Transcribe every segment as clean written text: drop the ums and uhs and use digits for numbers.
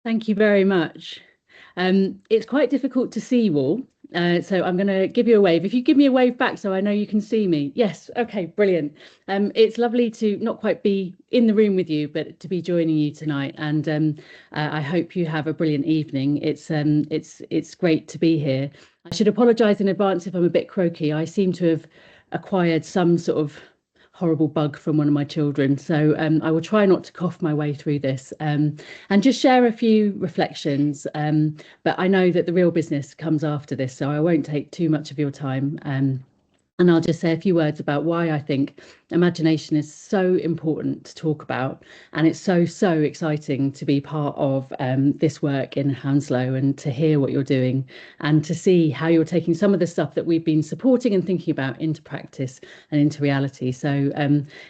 Thank you very much. It's quite difficult to see you all, so I'm going to give you a wave. If you give me a wave back so I know you can see me. Yes, okay, brilliant. It's lovely to not quite be in the room with you, but to be joining you tonight. And I hope you have a brilliant evening. It's great to be here. I should apologise in advance if I'm a bit croaky. I seem to have acquired some sort of horrible bug from one of my children. So I will try not to cough my way through this and just share a few reflections. But I know that the real business comes after this, so I won't take too much of your time. And I'll just say a few words about why I think imagination is so important to talk about. And it's so exciting to be part of this work in Hounslow and to hear what you're doing and to see how you're taking some of the stuff that we've been supporting and thinking about into practice and into reality. So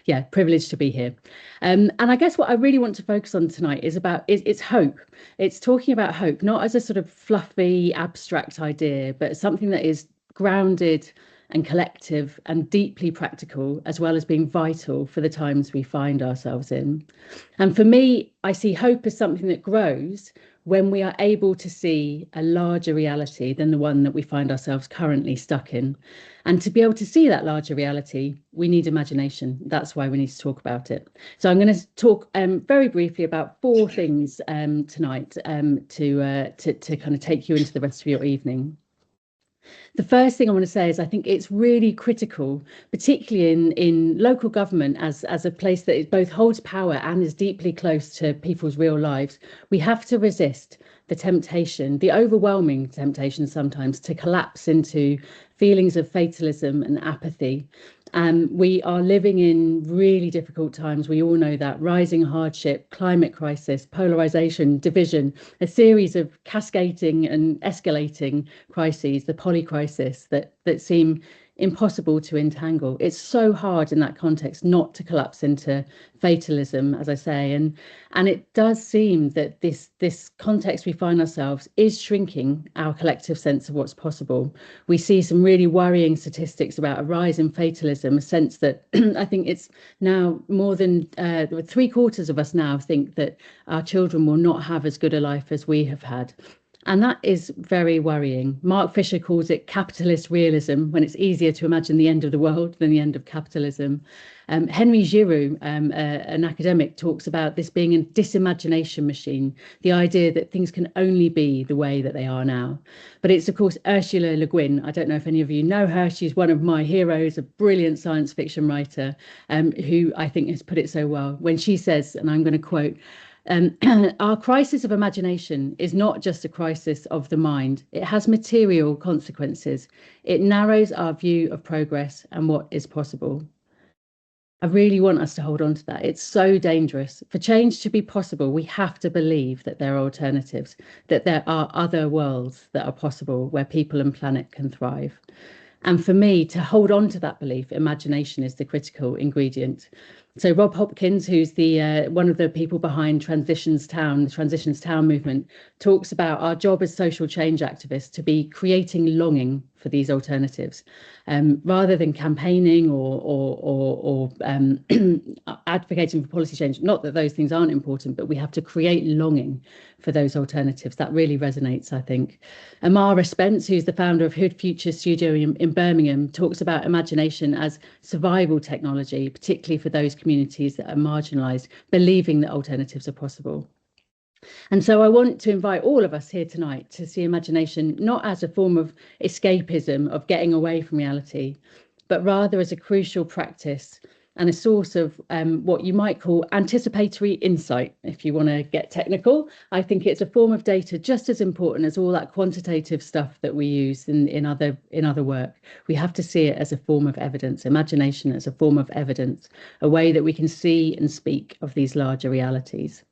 yeah, privileged to be here. And I guess what I really want to focus on tonight is it's hope. It's talking about hope, not as a sort of fluffy, abstract idea, but something that is grounded and collective and deeply practical, as well as being vital for the times we find ourselves in. And for me, I see hope as something that grows when we are able to see a larger reality than the one that we find ourselves currently stuck in. And to be able to see that larger reality, we need imagination. That's why we need to talk about it. So I'm going to talk very briefly about four things tonight to kind of take you into the rest of your evening. The first thing I want to say is I think it's really critical, particularly in local government as a place that it both holds power and is deeply close to people's real lives. We have to resist the temptation, the overwhelming temptation sometimes to collapse into feelings of fatalism and apathy. We are living in really difficult times. We all know that rising hardship, climate crisis, polarization, division, a series of cascading and escalating crises, the polycrisis that seem impossible to entangle. It's so hard in that context not to collapse into fatalism, as I say, and it does seem that this context we find ourselves is shrinking our collective sense of what's possible. We see some really worrying statistics about a rise in fatalism, a sense that I think it's now more than 3/4 of us now think that our children will not have as good a life as we have had. And that is very worrying. Mark Fisher calls it capitalist realism, when it's easier to imagine the end of the world than the end of capitalism. Henry Giroux, an academic, talks about this being a disimagination machine, the idea that things can only be the way that they are now. But it's, of course, Ursula Le Guin. I don't know if any of you know her. She's one of my heroes, a brilliant science fiction writer, who I think has put it so well when she says, and I'm going to quote, our crisis of imagination is not just a crisis of the mind. It has material consequences. It narrows our view of progress and what is possible. I really want us to hold on to that. It's so dangerous. For change to be possible, we have to believe that there are alternatives, that there are other worlds that are possible where people and planet can thrive. And for me, to hold on to that belief, imagination is the critical ingredient. So Rob Hopkins, who's the one of the people behind Transitions Town, the Transitions Town movement, talks about our job as social change activists to be creating longing for these alternatives, rather than campaigning or advocating for policy change. Not that those things aren't important, but we have to create longing for those alternatives. That really resonates, I think. Amara Spence, who's the founder of Hood Future Studio in Birmingham, talks about imagination as survival technology, particularly for those communities that are marginalised, believing that alternatives are possible. And so I want to invite all of us here tonight to see imagination not as a form of escapism, of getting away from reality, but rather as a crucial practice and a source of what you might call anticipatory insight, if you want to get technical. I think it's a form of data just as important as all that quantitative stuff that we use in other work. We have to see it as a form of evidence, imagination as a form of evidence, a way that we can see and speak of these larger realities.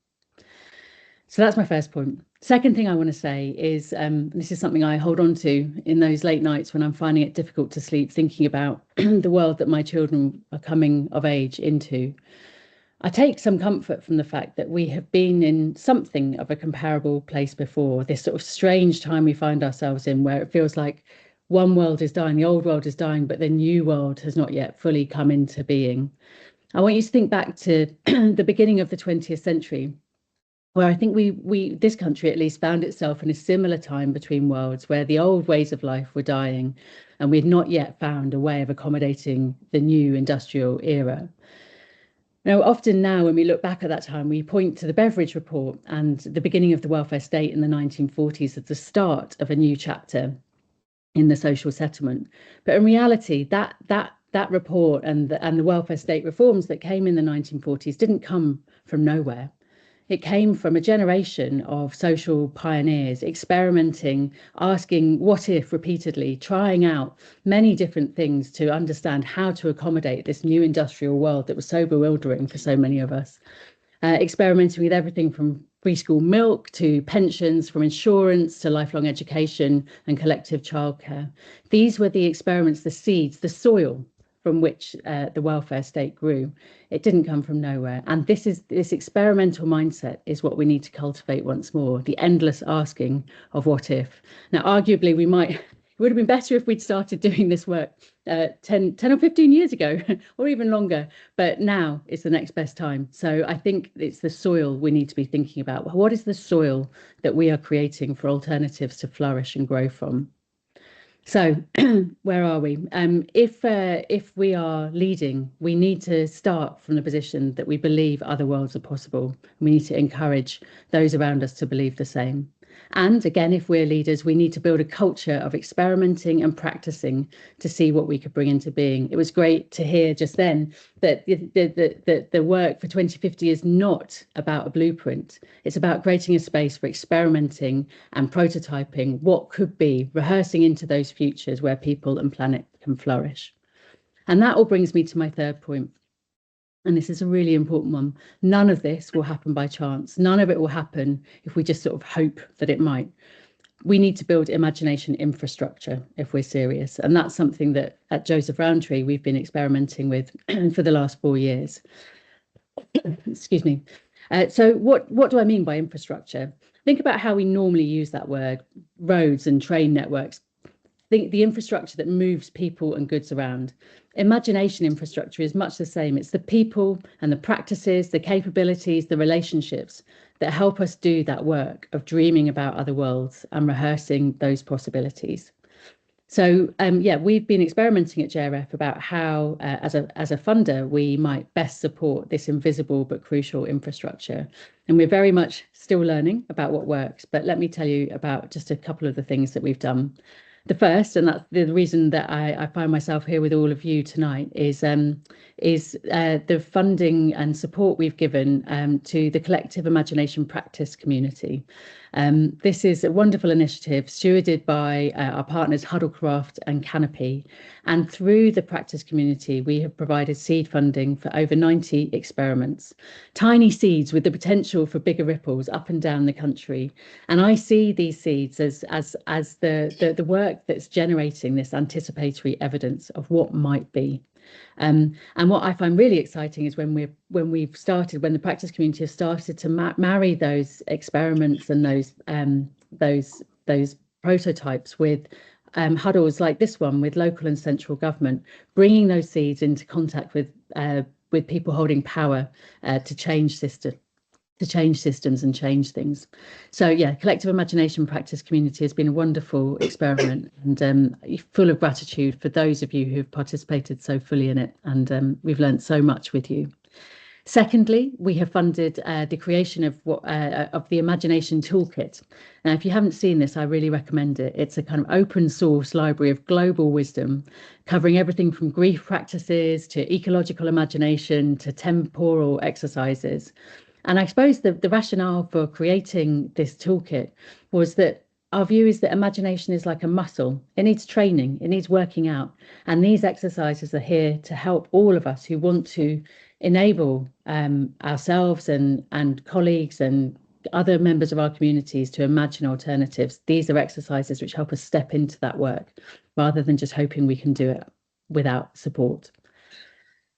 So that's my first point. Second thing I want to say is, this is something I hold on to in those late nights when I'm finding it difficult to sleep, thinking about the world that my children are coming of age into. I take some comfort from the fact that we have been in something of a comparable place before, this sort of strange time we find ourselves in where it feels like one world is dying, the old world is dying, but the new world has not yet fully come into being. I want you to think back to the beginning of the 20th century. where I think this country at least found itself in a similar time between worlds where the old ways of life were dying and we had not yet found a way of accommodating the new industrial era. Now, often now, when we look back at that time, we point to the Beveridge Report and the beginning of the welfare state in the 1940s as the start of a new chapter in the social settlement. But in reality, that report and the welfare state reforms that came in the 1940s didn't come from nowhere. It came from a generation of social pioneers experimenting, asking what if repeatedly, trying out many different things to understand how to accommodate this new industrial world that was so bewildering for so many of us. Experimenting with everything from free school milk to pensions, from insurance to lifelong education and collective childcare. These were the experiments, the seeds, the soil from which the welfare state grew. It didn't come from nowhere. And this experimental mindset is what we need to cultivate once more, the endless asking of what if. Now, arguably, it would have been better if we'd started doing this work 10 or 15 years ago, or even longer, but now is the next best time. So I think it's the soil we need to be thinking about. What is the soil that we are creating for alternatives to flourish and grow from? So where are we? If we are leading, we need to start from the position that we believe other worlds are possible. We need to encourage those around us to believe the same. And again, if we're leaders, we need to build a culture of experimenting and practicing to see what we could bring into being. It was great to hear just then that the work for 2050 is not about a blueprint. It's about creating a space for experimenting and prototyping what could be, rehearsing into those futures where people and planet can flourish. And that all brings me to my third point. And this is a really important one. None of this will happen by chance. None of it will happen if we just sort of hope that it might. We need to build imagination infrastructure if we're serious. And that's something that at Joseph Rowntree we've been experimenting with for the last 4 years. Excuse me. So what do I mean by infrastructure? Think about how we normally use that word, roads and train networks. Think the infrastructure that moves people and goods around. Imagination infrastructure is much the same. It's the people and the practices, the capabilities, the relationships that help us do that work of dreaming about other worlds and rehearsing those possibilities. So we've been experimenting at JRF about how, as a funder, we might best support this invisible but crucial infrastructure. And we're very much still learning about what works. But let me tell you about just a couple of the things that we've done. The first, and that's the reason that I find myself here with all of you tonight, is the funding and support we've given to the collective imagination practice community. This is a wonderful initiative stewarded by our partners Huddlecraft and Canopy. And through the practice community, we have provided seed funding for over 90 experiments, tiny seeds with the potential for bigger ripples up and down the country. And I see these seeds as the work that's generating this anticipatory evidence of what might be. And what I find really exciting is when the practice community has started to marry those experiments and those prototypes with huddles like this one with local and central government, bringing those seeds into contact with people holding power to change systems and change things. So yeah, collective imagination practice community has been a wonderful experiment, and full of gratitude for those of you who've participated so fully in it, and we've learned so much with you. Secondly, we have funded the creation of the Imagination Toolkit. Now, if you haven't seen this, I really recommend it. It's a kind of open source library of global wisdom, covering everything from grief practices to ecological imagination to temporal exercises. And I suppose the rationale for creating this toolkit was that our view is that imagination is like a muscle. It needs training, it needs working out. And these exercises are here to help all of us who want to enable ourselves and colleagues and other members of our communities to imagine alternatives. These are exercises which help us step into that work rather than just hoping we can do it without support.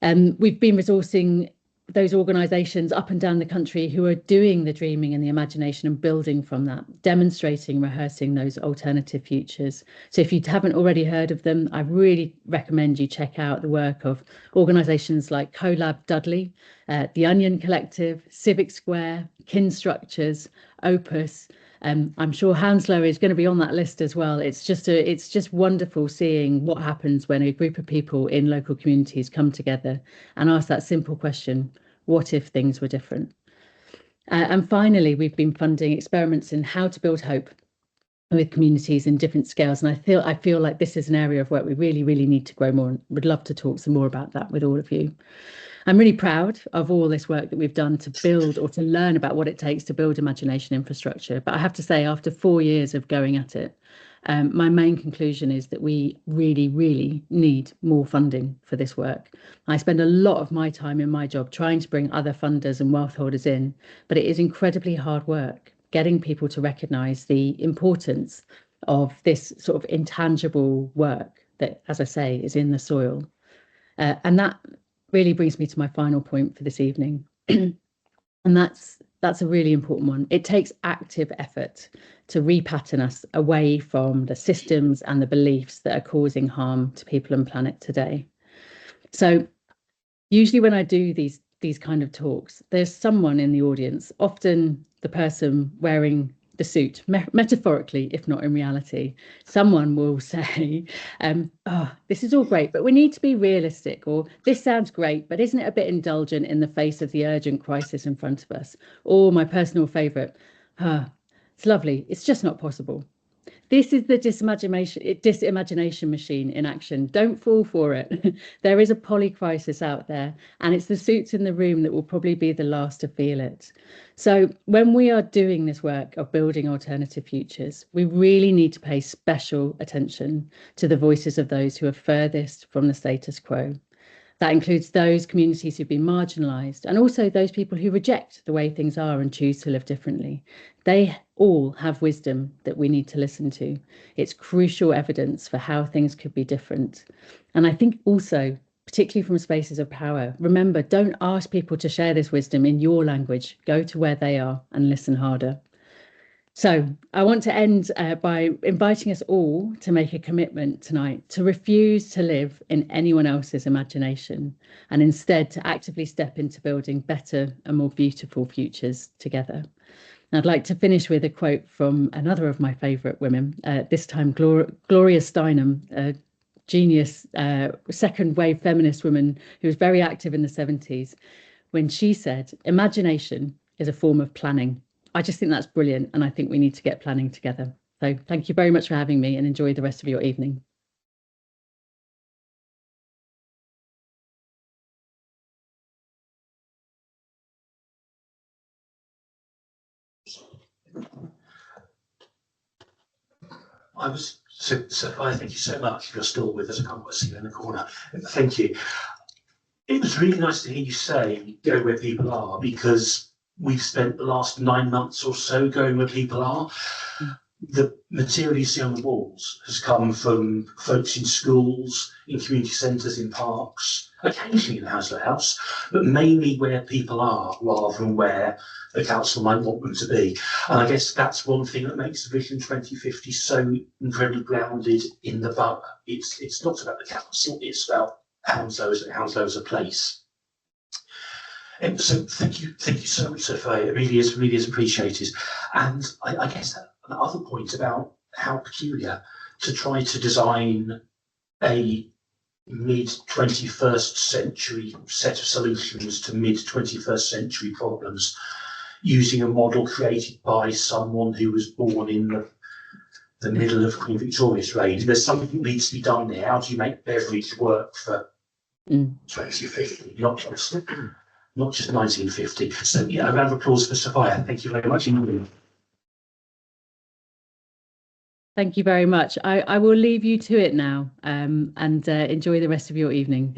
We've been resourcing those organisations up and down the country who are doing the dreaming and the imagination and building from that, demonstrating, rehearsing those alternative futures. So if you haven't already heard of them, I really recommend you check out the work of organisations like CoLab Dudley, the Onion Collective, Civic Square, Kin Structures, Opus. I'm sure Hounslow is going to be on that list as well. It's just wonderful seeing what happens when a group of people in local communities come together and ask that simple question: what if things were different? And finally, we've been funding experiments in how to build hope with communities in different scales. And I feel like this is an area of work we really, really need to grow more, and would love to talk some more about that with all of you. I'm really proud of all this work that we've done to build or to learn about what it takes to build imagination infrastructure. But I have to say, after 4 years of going at it, my main conclusion is that we really, really need more funding for this work. I spend a lot of my time in my job trying to bring other funders and wealth holders in, but it is incredibly hard work getting people to recognise the importance of this sort of intangible work that, as I say, is in the soil. And that really brings me to my final point for this evening. And that's a really important one. It takes active effort to repattern us away from the systems and the beliefs that are causing harm to people and planet today. So usually when I do these kind of talks, there's someone in the audience, often the person wearing the suit, metaphorically, if not in reality. Someone will say, oh, this is all great, but we need to be realistic, or this sounds great, but isn't it a bit indulgent in the face of the urgent crisis in front of us? Or my personal favourite, it's lovely, it's just not possible. This is the disimagination machine in action. Don't fall for it. There is a polycrisis out there, and it's the suits in the room that will probably be the last to feel it. So when we are doing this work of building alternative futures, we really need to pay special attention to the voices of those who are furthest from the status quo. That includes those communities who've been marginalised, and also those people who reject the way things are and choose to live differently. They all have wisdom that we need to listen to. It's crucial evidence for how things could be different. And I think also, particularly from spaces of power, remember, don't ask people to share this wisdom in your language. Go to where they are and listen harder. So I want to end by inviting us all to make a commitment tonight to refuse to live in anyone else's imagination, and instead to actively step into building better and more beautiful futures together. And I'd like to finish with a quote from another of my favourite women, this time Gloria Steinem, a genius second wave feminist woman who was very active in the 70s, when she said, "Imagination is a form of planning." I just think that's brilliant, and I think we need to get planning together. So thank you very much for having me, and enjoy the rest of your evening. Sophia, thank you so much. If you're still with us, I can't quite see you in the corner. Thank you. It was really nice to hear you say go where people are, because we've spent the last 9 months or so going where people are. The material you see on the walls has come from folks in schools, in community centres, in parks, occasionally in the Hounslow House, but mainly where people are rather than where the council might want them to be. And I guess that's one thing that makes Vision 2050 so incredibly grounded in the borough. It's not about the council, it's about Hounslow as a place. So thank you so much, Sophia. It really is appreciated. And I guess that the other point about how peculiar to try to design a mid-21st century set of solutions to mid-21st century problems using a model created by someone who was born in the middle of Queen Victoria's reign. There's something that needs to be done there. How do you make beverage work for 2050, not just 1950? So yeah, a round of applause for Sophia. Thank you very much. Thank you very much. I will leave you to it now, and enjoy the rest of your evening.